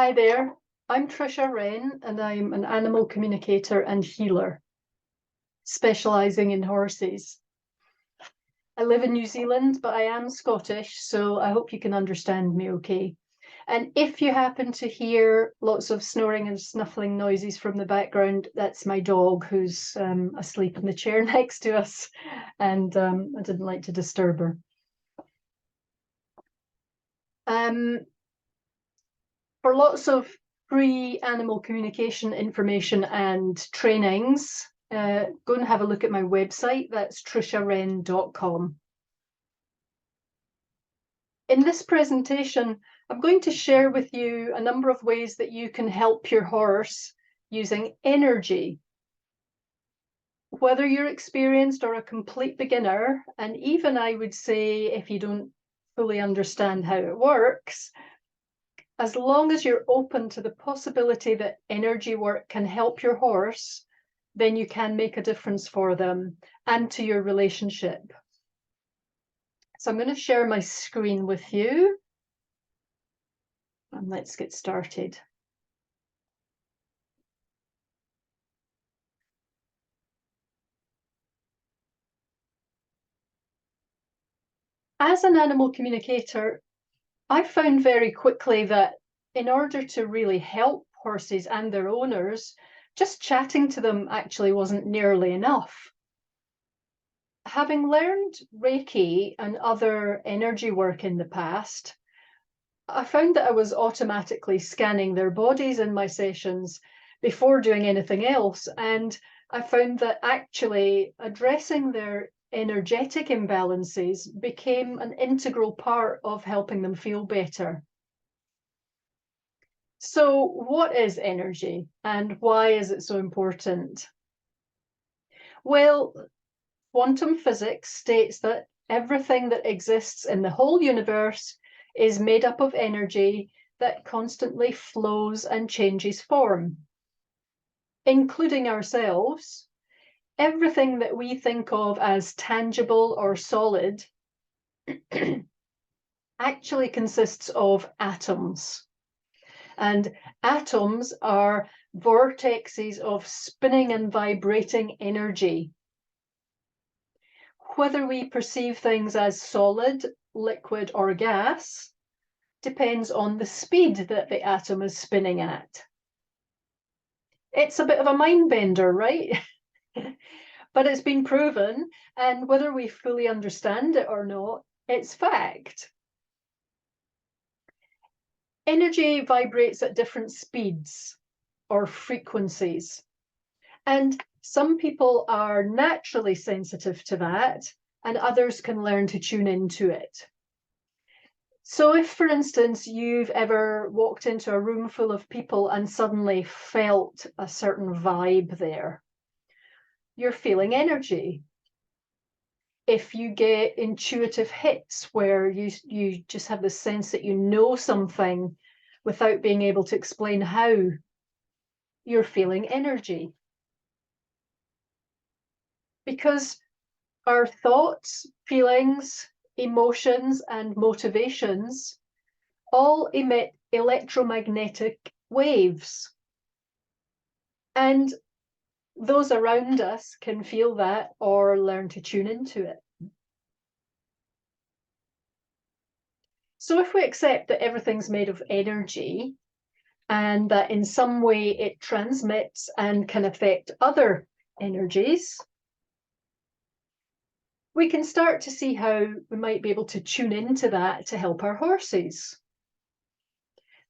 Hi there, I'm Trisha Wren and I'm an animal communicator and healer, specialising in horses. I live in New Zealand, but I am Scottish, so I hope you can understand me okay. And if you happen to hear lots of snoring and snuffling noises from the background, that's my dog who's asleep in the chair next to us, and I didn't like to disturb her. For lots of free animal communication information and trainings, go and have a look at my website. That's trishaWren.com. In this presentation, I'm going to share with you a number of ways that you can help your horse using energy. Whether you're experienced or a complete beginner, and even I would say if you don't fully understand how it works, as long as you're open to the possibility that energy work can help your horse, then you can make a difference for them and to your relationship. So I'm going to share my screen with you. And let's get started. As an animal communicator, I found very quickly that in order to really help horses and their owners, just chatting to them actually wasn't nearly enough. Having learned Reiki and other energy work in the past, I found that I was automatically scanning their bodies in my sessions before doing anything else. And I found that actually addressing their energetic imbalances became an integral part of helping them feel better. So, what is energy and why is it so important? Well, quantum physics states that everything that exists in the whole universe is made up of energy that constantly flows and changes form, including ourselves. Everything that we think of as tangible or solid actually consists of atoms. And atoms are vortexes of spinning and vibrating energy. Whether we perceive things as solid, liquid, or gas depends on the speed that the atom is spinning at. It's a bit of a mind bender, right? But it's been proven, and whether we fully understand it or not, it's fact. Energy vibrates at different speeds or frequencies, and some people are naturally sensitive to that, and others can learn to tune into it. So if, for instance, you've ever walked into a room full of people and suddenly felt a certain vibe there, you're feeling energy. If you get intuitive hits where you just have the sense that you know something without being able to explain how, you're feeling energy. Because our thoughts, feelings, emotions, and motivations all emit electromagnetic waves. And those around us can feel that or learn to tune into it. So if we accept that everything's made of energy and that in some way it transmits and can affect other energies, we can start to see how we might be able to tune into that to help our horses.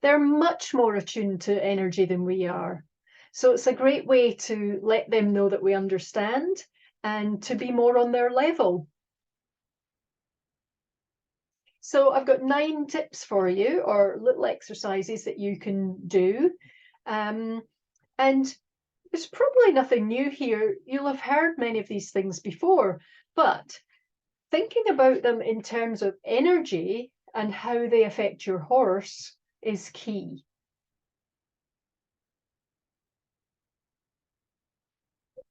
They're much more attuned to energy than we are. So it's a great way to let them know that we understand and to be more on their level. So I've got 9 tips for you, or little exercises that you can do. And there's probably nothing new here. You'll have heard many of these things before, but thinking about them in terms of energy and how they affect your horse is key.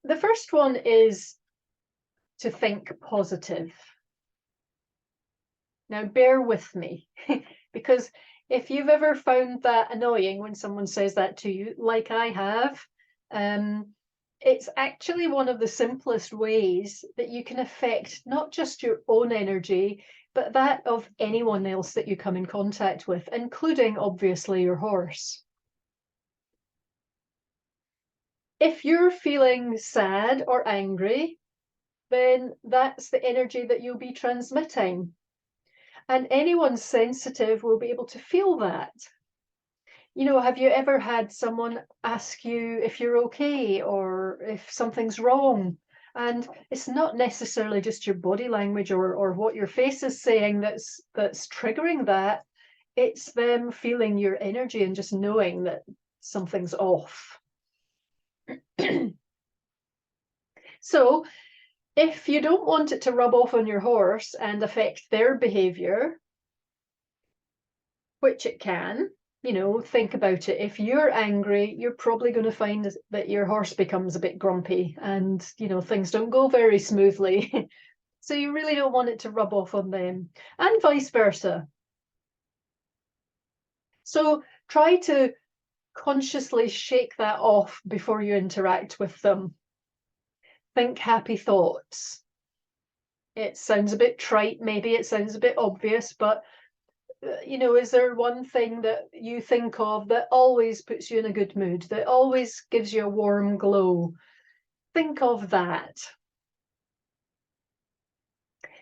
The first one is to think positive. Now, bear with me, because If you've ever found that annoying when someone says that to you, like I have, it's actually one of the simplest ways that you can affect not just your own energy, but that of anyone else that you come in contact with, including obviously your horse. If you're feeling sad or angry, then that's the energy that you'll be transmitting. And anyone sensitive will be able to feel that. You know, have you ever had someone ask you if you're okay or if something's wrong? And it's not necessarily just your body language or what your face is saying that's triggering that. It's them feeling your energy and just knowing that something's off. So if you don't want it to rub off on your horse and affect their behavior, which it can, you know, think about it. If you're angry, you're probably going to find that your horse becomes a bit grumpy and, you know, things don't go very smoothly. So you really don't want it to rub off on them, and vice versa. So try to consciously shake that off before you interact with them. Think happy thoughts. It sounds a bit trite, maybe it sounds a bit obvious, but you know, is there one thing that you think of that always puts you in a good mood, that always gives you a warm glow? Think of that.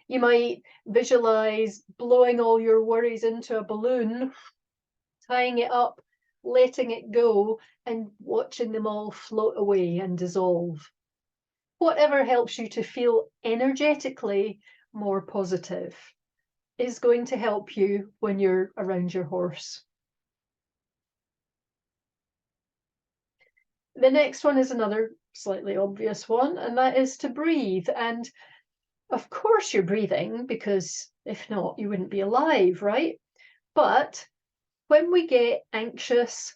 You might visualize blowing all your worries into a balloon, tying it up, letting it go, and watching them all float away and dissolve. Whatever helps you to feel energetically more positive is going to help you when you're around your horse. The next one is another slightly obvious one, and that is to breathe. And of course you're breathing, because if not, you wouldn't be alive, right? But when we get anxious,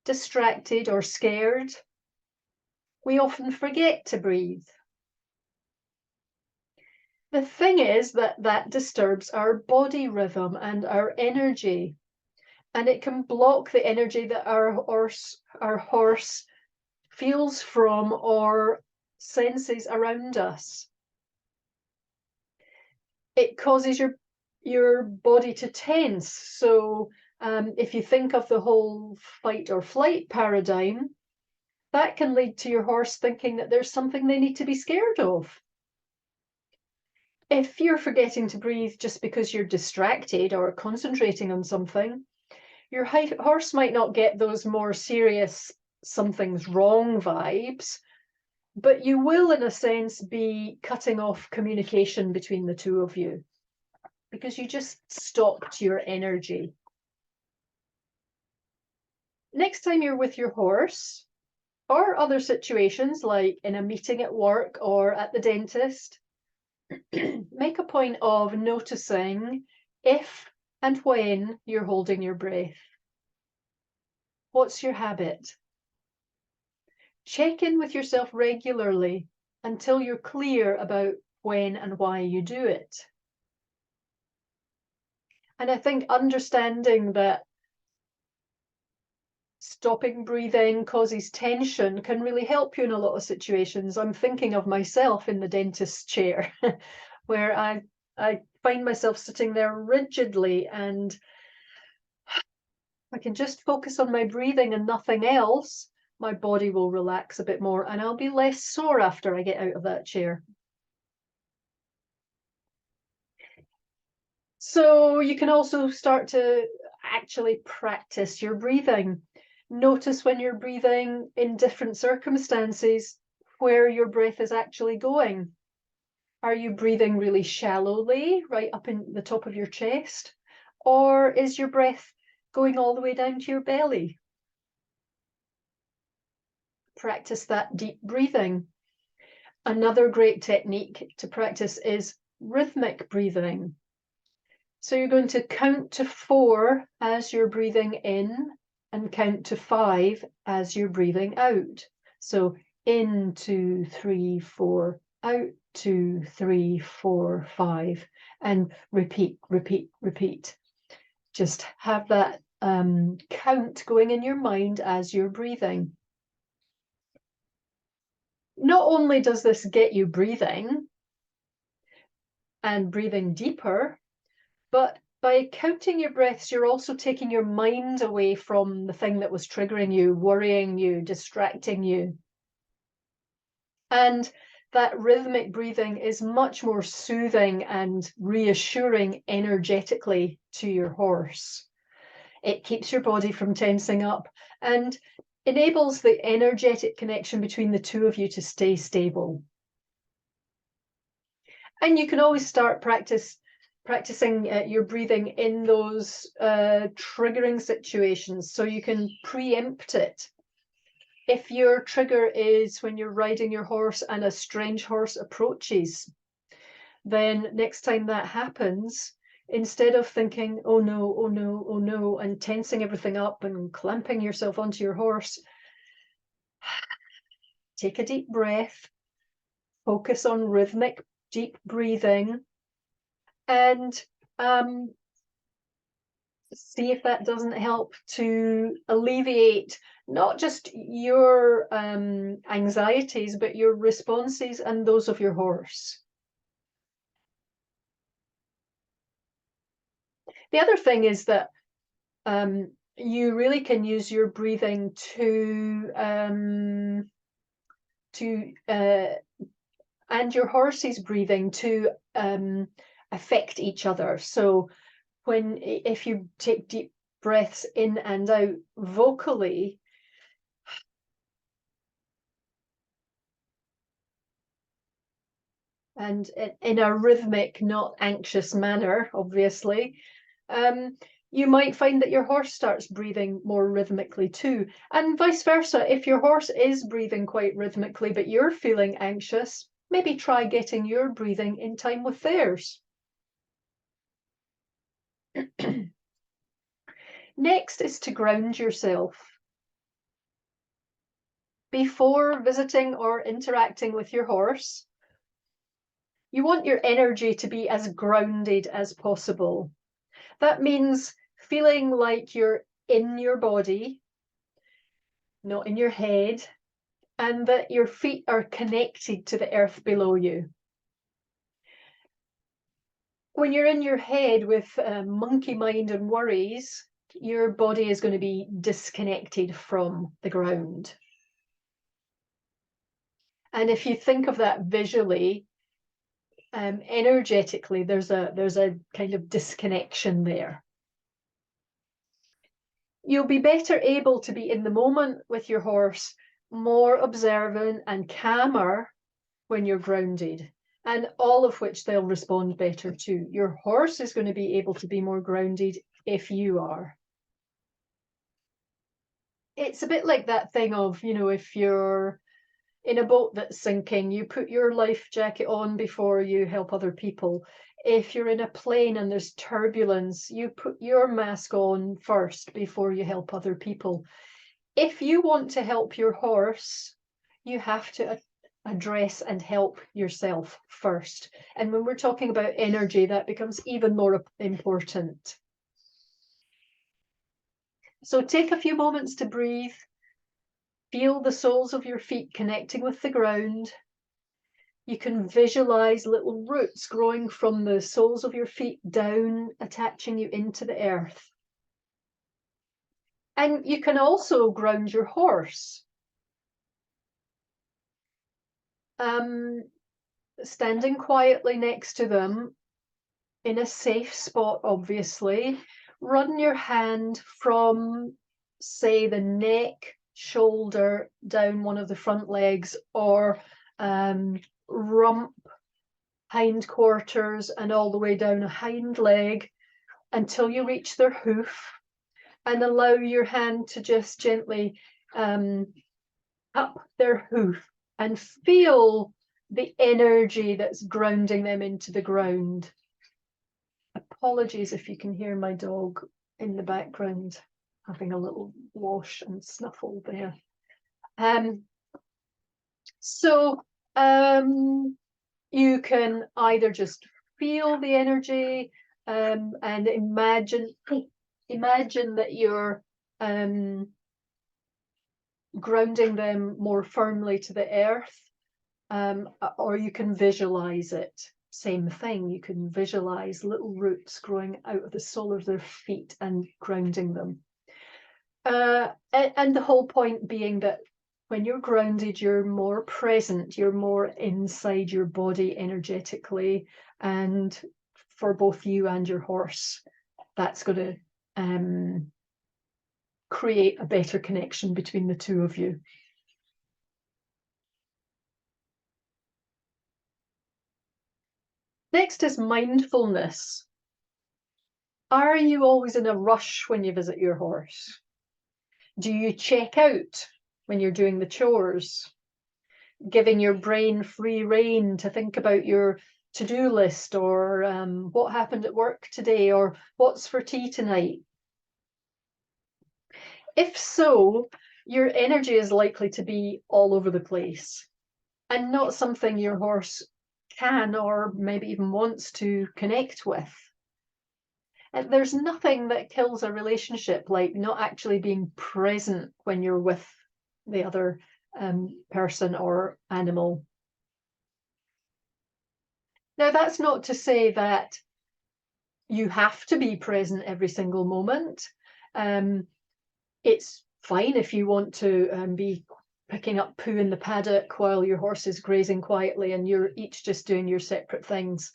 distracted, or scared, we often forget to breathe. The thing is that disturbs our body rhythm and our energy, and it can block the energy that our horse feels from or senses around us. It causes your body to tense. So if you think of the whole fight or flight paradigm, that can lead to your horse thinking that there's something they need to be scared of. If you're forgetting to breathe just because you're distracted or concentrating on something, your horse might not get those more serious something's wrong vibes, but you will, in a sense, be cutting off communication between the two of you because you just stopped your energy. Next time you're with your horse, or other situations like in a meeting at work or at the dentist, make a point of noticing if and when you're holding your breath. What's your habit? Check in with yourself regularly until you're clear about when and why you do it. And I think understanding that stopping breathing causes tension can really help you in a lot of situations. I'm thinking of myself in the dentist chair where I find myself sitting there rigidly, and I can just focus on my breathing and nothing else. My body will relax a bit more and I'll be less sore after I get out of that chair. So you can also start to actually practice your breathing. Notice when you're breathing in different circumstances where your breath is actually going. Are you breathing really shallowly, right up in the top of your chest? Or is your breath going all the way down to your belly? Practice that deep breathing. Another great technique to practice is rhythmic breathing. So you're going to count to 4 as you're breathing in and count to 5 as you're breathing out. So in, 2, 3, 4, out, 2, 3, 4, 5, and repeat, repeat, repeat. Just have that count going in your mind as you're breathing. Not only does this get you breathing and breathing deeper, but by counting your breaths, you're also taking your mind away from the thing that was triggering you, worrying you, distracting you. And that rhythmic breathing is much more soothing and reassuring energetically to your horse. It keeps your body from tensing up and enables the energetic connection between the two of you to stay stable. And you can always start practicing your breathing in those triggering situations, so you can preempt it. If your trigger is when you're riding your horse and a strange horse approaches, then next time that happens, instead of thinking, oh no, oh no, oh no, and tensing everything up and clamping yourself onto your horse, take a deep breath, focus on rhythmic, deep breathing, and see if that doesn't help to alleviate not just your anxieties, but your responses and those of your horse. The other thing is that you really can use your breathing to and your horse's breathing to affect each other. So if you take deep breaths in and out vocally, and in a rhythmic, not anxious manner, obviously, you might find that your horse starts breathing more rhythmically too, and vice versa. If your horse is breathing quite rhythmically, but you're feeling anxious, maybe try getting your breathing in time with theirs. Next is to ground yourself. Before visiting or interacting with your horse, you want your energy to be as grounded as possible. That means feeling like you're in your body, not in your head, and that your feet are connected to the earth below you. When you're in your head with monkey mind and worries, your body is going to be disconnected from the ground. And if you think of that visually, energetically, there's a kind of disconnection there. You'll be better able to be in the moment with your horse, more observant and calmer when you're grounded, and all of which they'll respond better to. Your horse is going to be able to be more grounded if you are. It's a bit like that thing of, if you're in a boat that's sinking, you put your life jacket on before you help other people. If you're in a plane and there's turbulence, you put your mask on first before you help other people. If you want to help your horse, you have to address and help yourself first. And when we're talking about energy, that becomes even more important. So take a few moments to breathe. Feel the soles of your feet connecting with the ground. You can visualize little roots growing from the soles of your feet down, attaching you into the earth. And you can also ground your horse. Standing quietly next to them in a safe spot, obviously. Run your hand from, say, the neck, shoulder, down one of the front legs, or rump, hindquarters, and all the way down a hind leg until you reach their hoof, and allow your hand to just gently up their hoof and feel the energy that's grounding them into the ground. Apologies if you can hear my dog in the background having a little wash and snuffle there. You can either just feel the energy and imagine imagine that you're grounding them more firmly to the earth, or you can visualize it. Same thing, you can visualize little roots growing out of the sole of their feet and grounding them. And the whole point being that when you're grounded, you're more present, you're more inside your body energetically, and for both you and your horse, that's going to create a better connection between the two of you. Next is mindfulness. Are you always in a rush when you visit your horse? Do you check out when you're doing the chores? Giving your brain free rein to think about your to-do list, or what happened at work today, or what's for tea tonight? If so, your energy is likely to be all over the place and not something your horse can or maybe even wants to connect with. And there's nothing that kills a relationship like not actually being present when you're with the other person or animal. Now, that's not to say that you have to be present every single moment. It's fine if you want to be picking up poo in the paddock while your horse is grazing quietly and you're each just doing your separate things.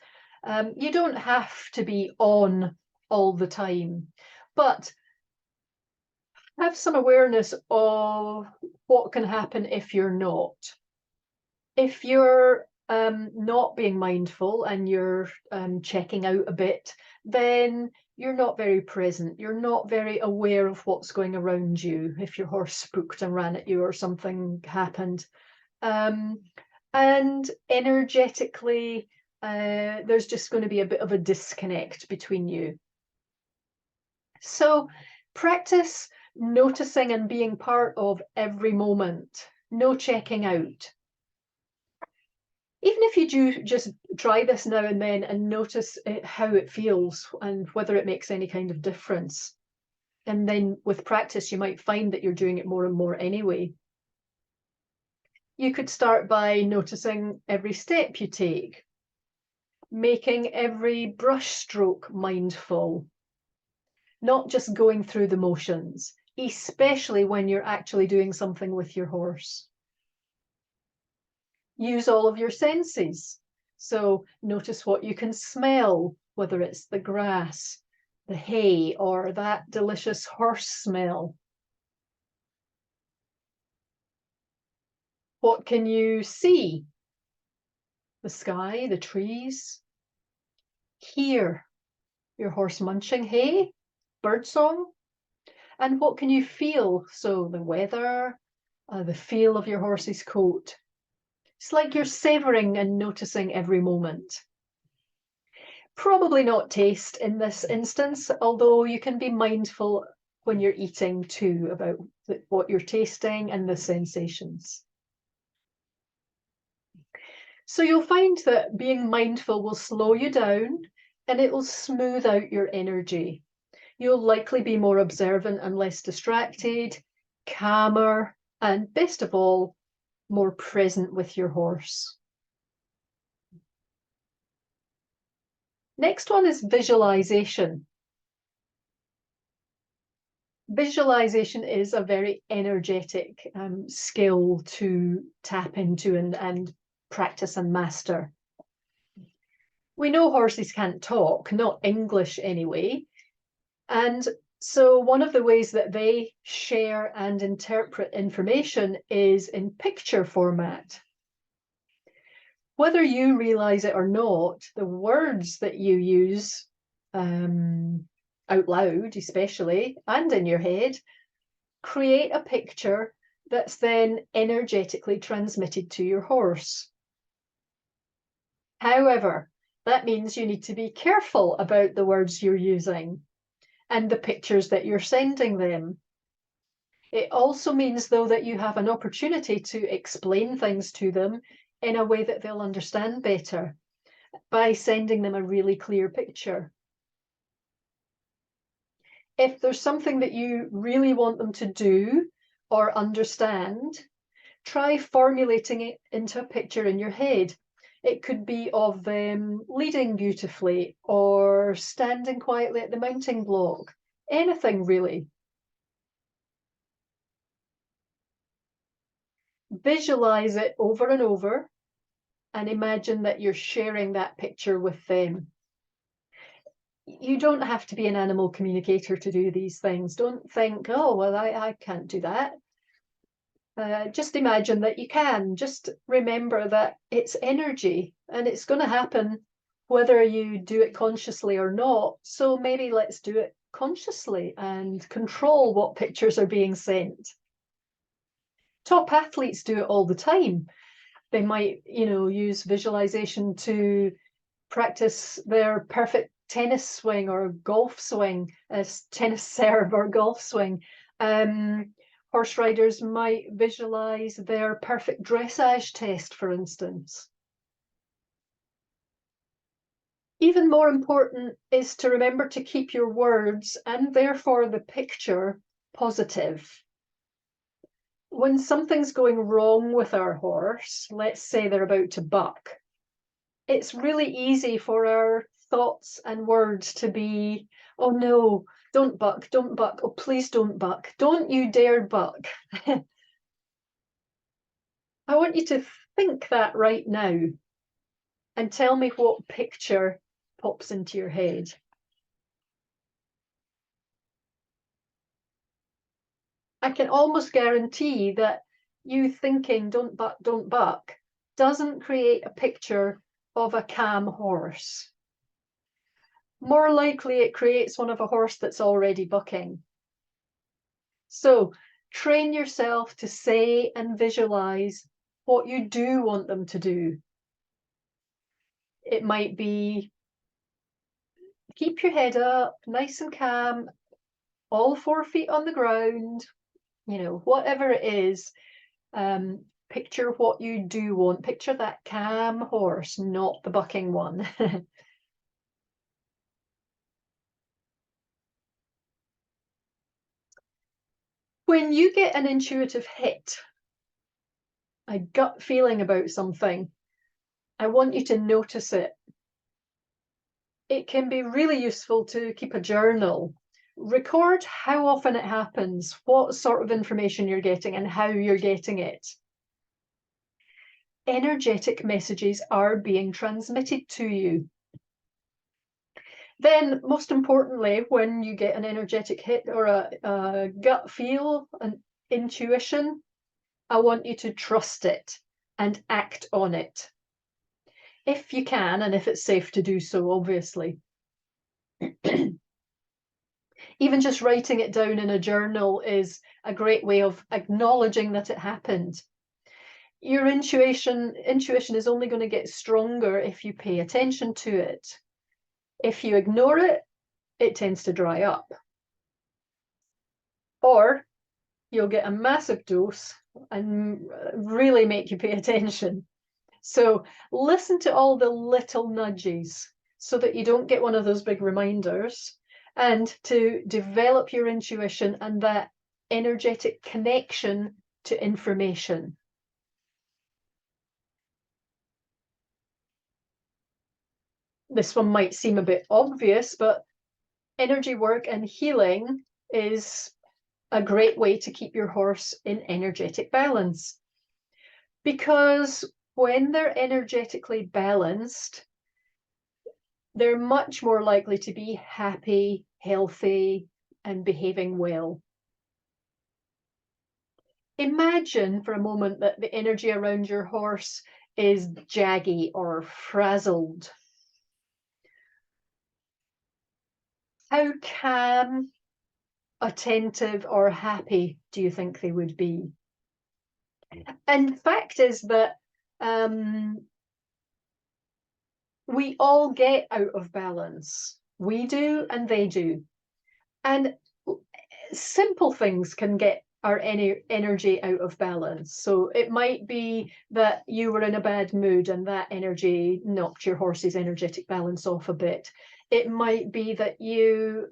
You don't have to be on all the time, but have some awareness of what can happen if you're not. If you're not being mindful and you're checking out a bit, then you're not very present. You're not very aware of what's going around you if your horse spooked and ran at you or something happened. And energetically, there's just going to be a bit of a disconnect between you. So practice noticing and being part of every moment. No checking out. Even if you do just try this now and then and notice how it feels and whether it makes any kind of difference. And then with practice, you might find that you're doing it more and more anyway. You could start by noticing every step you take, making every brush stroke mindful, not just going through the motions, especially when you're actually doing something with your horse. Use all of your senses. So notice what you can smell, whether it's the grass, the hay, or that delicious horse smell. What can you see? The sky, the trees. Hear your horse munching hay, birdsong. And what can you feel? So the weather, the feel of your horse's coat. It's like you're savoring and noticing every moment. Probably not taste in this instance, although you can be mindful when you're eating too about what you're tasting and the sensations. So you'll find that being mindful will slow you down and it will smooth out your energy. You'll likely be more observant and less distracted, calmer, and best of all, more present with your horse. Next one is visualization. Visualization is a very energetic skill to tap into and practice and master. We know horses can't talk, not English anyway. And so one of the ways that they share and interpret information is in picture format. Whether you realize it or not, the words that you use out loud, especially, and in your head, create a picture that's then energetically transmitted to your horse. However, that means you need to be careful about the words you're using and the pictures that you're sending them. It also means, though, that you have an opportunity to explain things to them in a way that they'll understand better by sending them a really clear picture. If there's something that you really want them to do or understand, try formulating it into a picture in your head. It could be of them leading beautifully or standing quietly at the mounting block, anything really. Visualize it over and over and imagine that you're sharing that picture with them. You don't have to be an animal communicator to do these things. Don't think, oh, well, I can't do that. Just imagine that you can. Just remember that it's energy and it's going to happen whether you do it consciously or not. So maybe let's do it consciously and control what pictures are being sent. Top athletes do it all the time. They might, use visualization to practice their perfect tennis swing or golf swing, tennis serve or golf swing. Horse riders might visualize their perfect dressage test, for instance. Even more important is to remember to keep your words and therefore the picture positive. When something's going wrong with our horse, let's say they're about to buck, it's really easy for our thoughts and words to be, oh no, don't buck, oh please don't buck, don't you dare buck. I want you to think that right now and tell me what picture pops into your head. I can almost guarantee that you thinking don't buck doesn't create a picture of a calm horse. More likely it creates one of a horse that's already bucking. So train yourself to say and visualize what you do want them to do. It might be keep your head up, nice and calm, all 4 feet on the ground, whatever it is. Picture what you do want. Picture that calm horse, not the bucking one. When you get an intuitive hit, a gut feeling about something, I want you to notice it. It can be really useful to keep a journal. Record how often it happens, what sort of information you're getting, and how you're getting it. Energetic messages are being transmitted to you. Then, most importantly, when you get an energetic hit or a gut feel, an intuition, I want you to trust it and act on it. If you can, and if it's safe to do so, obviously. Even just writing it down in a journal is a great way of acknowledging that it happened. Your intuition is only going to get stronger if you pay attention to it. If you ignore it, it tends to dry up. Or you'll get a massive dose and really make you pay attention. So listen to all the little nudges so that you don't get one of those big reminders, and to develop your intuition and that energetic connection to information. This one might seem a bit obvious, but energy work and healing is a great way to keep your horse in energetic balance. Because when they're energetically balanced, they're much more likely to be happy, healthy, and behaving well. Imagine for a moment that the energy around your horse is jaggy or frazzled. How calm, attentive, or happy do you think they would be? And the fact is that we all get out of balance. We do and they do. And simple things can get our energy out of balance. So it might be that you were in a bad mood and that energy knocked your horse's energetic balance off a bit. It might be that you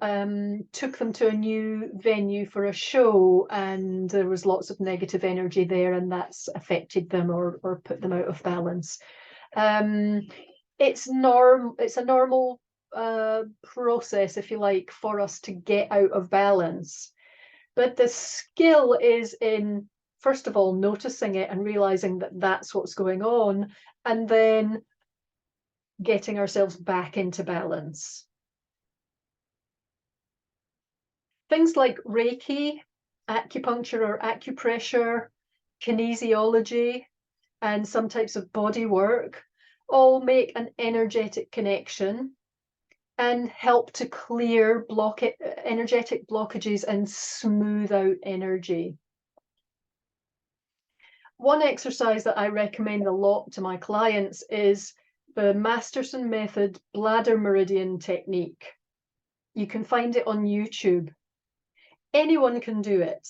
took them to a new venue for a show and there was lots of negative energy there and that's affected them or put them out of balance. It's a normal process, if you like, for us to get out of balance. But the skill is in, first of all, noticing it and realizing that that's what's going on, and then getting ourselves back into balance. Things like Reiki, acupuncture or acupressure, kinesiology, and some types of body work all make an energetic connection and help to clear energetic blockages and smooth out energy. One exercise that I recommend a lot to my clients is the Masterson Method Bladder Meridian technique. You can find it on YouTube. Anyone can do it.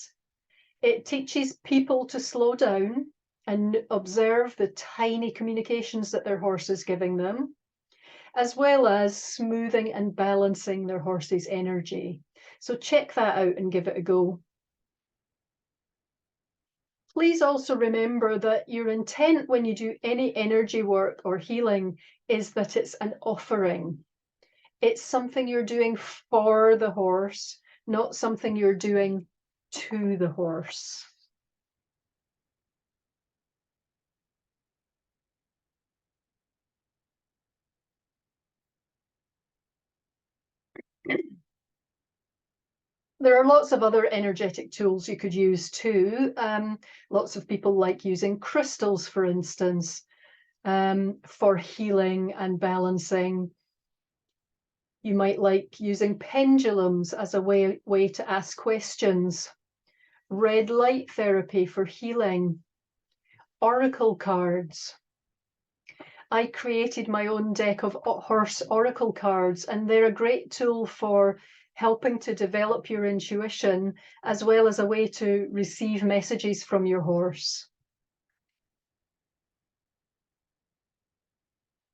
It teaches people to slow down and observe the tiny communications that their horse is giving them, as well as smoothing and balancing their horse's energy. So check that out and give it a go. Please also remember that your intent when you do any energy work or healing is that it's an offering. It's something you're doing for the horse, not something you're doing to the horse. There are lots of other energetic tools you could use too. Lots of people like using crystals, for instance, for healing and balancing. You might like using pendulums as a way to ask questions. Red light therapy for healing. Oracle cards. I created my own deck of horse oracle cards, and they're a great tool for helping to develop your intuition, as well as a way to receive messages from your horse.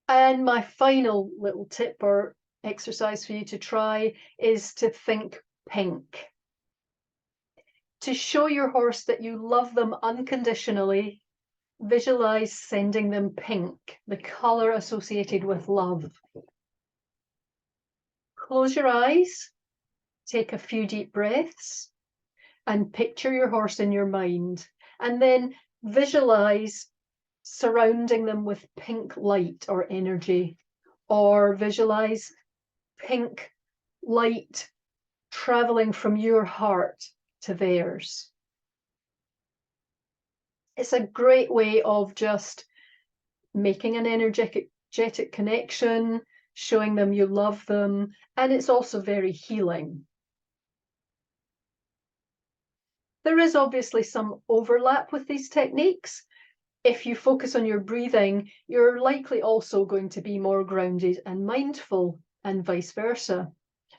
And my final little tip or exercise for you to try is to think pink. To show your horse that you love them unconditionally, visualize sending them pink, the color associated with love. Close your eyes, take a few deep breaths, and picture your horse in your mind, and then visualize surrounding them with pink light or energy, or visualize pink light traveling from your heart to theirs. It's a great way of just making an energetic connection, showing them you love them, and it's also very healing. There is obviously some overlap with these techniques. If you focus on your breathing, you're likely also going to be more grounded and mindful, and vice versa.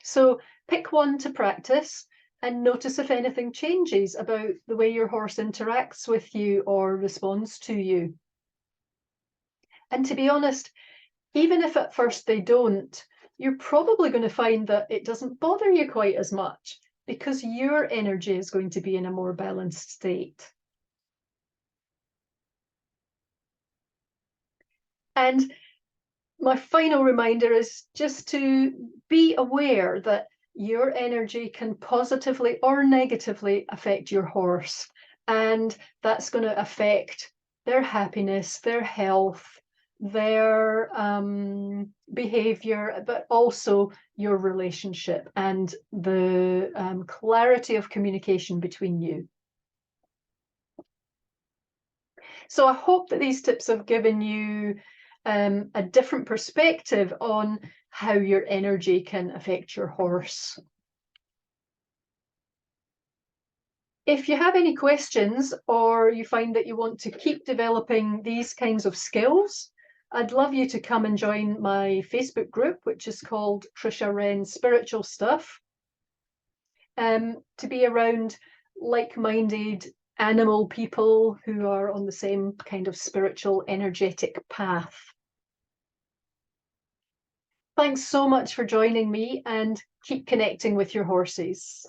So pick one to practice and notice if anything changes about the way your horse interacts with you or responds to you. And to be honest, even if at first they don't, you're probably going to find that it doesn't bother you quite as much, because your energy is going to be in a more balanced state. And my final reminder is just to be aware that your energy can positively or negatively affect your horse, and that's going to affect their happiness, their health, their behavior, but also your relationship and the clarity of communication between you. So I hope that these tips have given you a different perspective on how your energy can affect your horse. If you have any questions, or you find that you want to keep developing these kinds of skills, I'd love you to come and join my Facebook group, which is called Trisha Wren Spiritual Stuff, to be around like-minded animal people who are on the same kind of spiritual, energetic path. Thanks so much for joining me, and keep connecting with your horses.